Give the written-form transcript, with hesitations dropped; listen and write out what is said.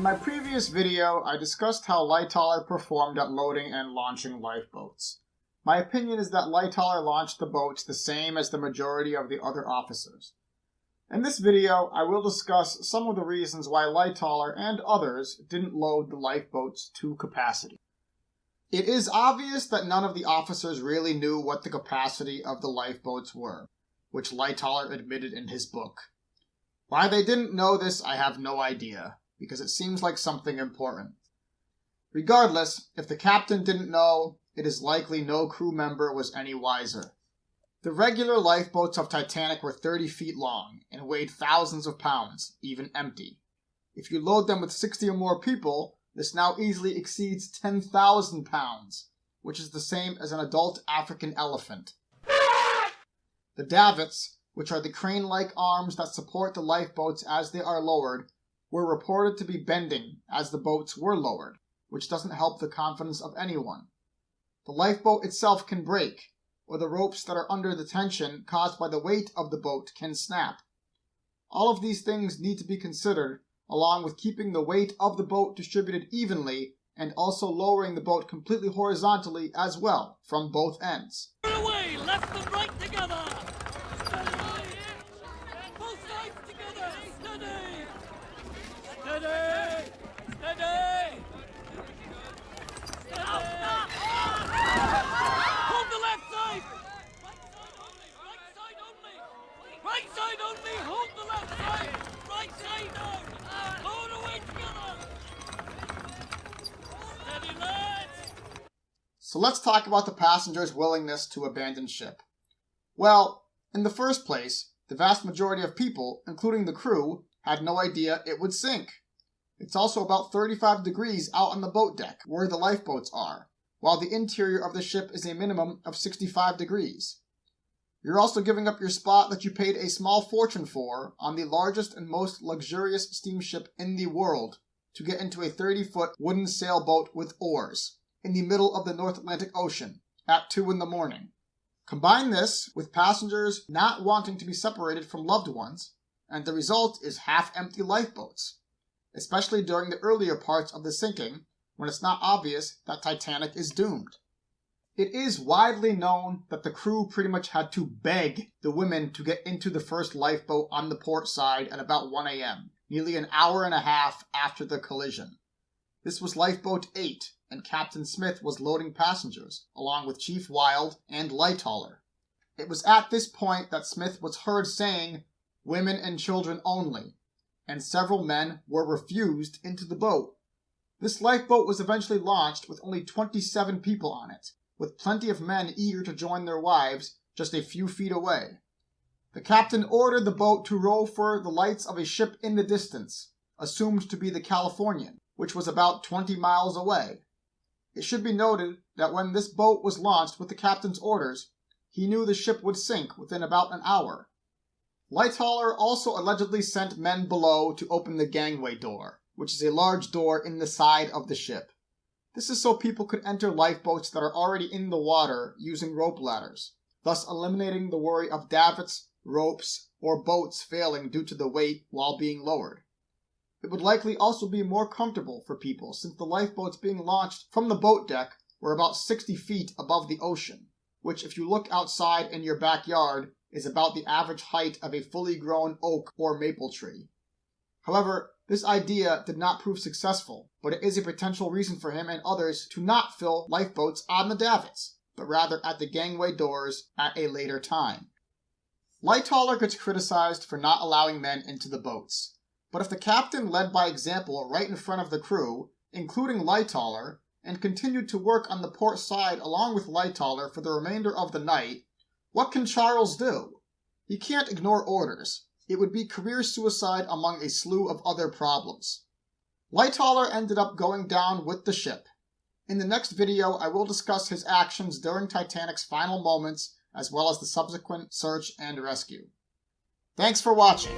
my previous video, I discussed how Lightoller performed at loading and launching lifeboats. My opinion is that Lightoller launched the boats the same as the majority of the other officers. In this video, I will discuss some of the reasons why Lightoller and others didn't load the lifeboats to capacity. It is obvious that none of the officers really knew what the capacity of the lifeboats were, which Lightoller admitted in his book. Why they didn't know this, I have no idea, because it seems like something important. Regardless, if the captain didn't know, it is likely no crew member was any wiser. The regular lifeboats of Titanic were 30 feet long and weighed thousands of pounds, even empty. If you load them with 60 or more people, this now easily exceeds 10,000 pounds, which is the same as an adult African elephant. The davits, which are the crane-like arms that support the lifeboats as they are lowered, were reported to be bending as the boats were lowered, which doesn't help the confidence of anyone. The lifeboat itself can break, or the ropes that are under the tension caused by the weight of the boat can snap. All of these things need to be considered, along with keeping the weight of the boat distributed evenly and also lowering the boat completely horizontally as well from both ends. Away, left and right together! Both sides together! Steady! Steady! Steady! Stop! Hold the left side! Right side only! Right side only! Hold the left side! Right side now! Hold away together! Steady, lads! So let's talk about the passengers' willingness to abandon ship. Well, in the first place, the vast majority of people, including the crew, had no idea it would sink. It's also about 35 degrees out on the boat deck, where the lifeboats are, while the interior of the ship is a minimum of 65 degrees. You're also giving up your spot that you paid a small fortune for on the largest and most luxurious steamship in the world to get into a 30-foot wooden sailboat with oars in the middle of the North Atlantic Ocean at 2 in the morning. Combine this with passengers not wanting to be separated from loved ones, and the result is half-empty lifeboats, especially during the earlier parts of the sinking when it's not obvious that Titanic is doomed. It is widely known that the crew pretty much had to beg the women to get into the first lifeboat on the port side at about 1 a.m., nearly an hour and a half after the collision. This was Lifeboat 8, and Captain Smith was loading passengers, along with Chief Wilde and Lightoller. It was at this point that Smith was heard saying, "Women and children only," and several men were refused into the boat. This lifeboat was eventually launched with only 27 people on it, with plenty of men eager to join their wives just a few feet away. The captain ordered the boat to row for the lights of a ship in the distance, assumed to be the Californian, which was about 20 miles away. It should be noted that when this boat was launched with the captain's orders, he knew the ship would sink within about an hour. Lightoller also allegedly sent men below to open the gangway door, which is a large door in the side of the ship. This is so people could enter lifeboats that are already in the water using rope ladders, thus eliminating the worry of davits, ropes, or boats failing due to the weight while being lowered. It would likely also be more comfortable for people since the lifeboats being launched from the boat deck were about 60 feet above the ocean, which if you look outside in your backyard is about the average height of a fully grown oak or maple tree. However, this idea did not prove successful, but it is a potential reason for him and others to not fill lifeboats on the davits, but rather at the gangway doors at a later time. Lightoller gets criticized for not allowing men into the boats, but if the captain led by example right in front of the crew, including Lightoller, and continued to work on the port side along with Lightoller for the remainder of the night, what can Charles do? He can't ignore orders. It would be career suicide among a slew of other problems. Lightoller ended up going down with the ship. In the next video, I will discuss his actions during Titanic's final moments, as well as the subsequent search and rescue. Thanks for watching.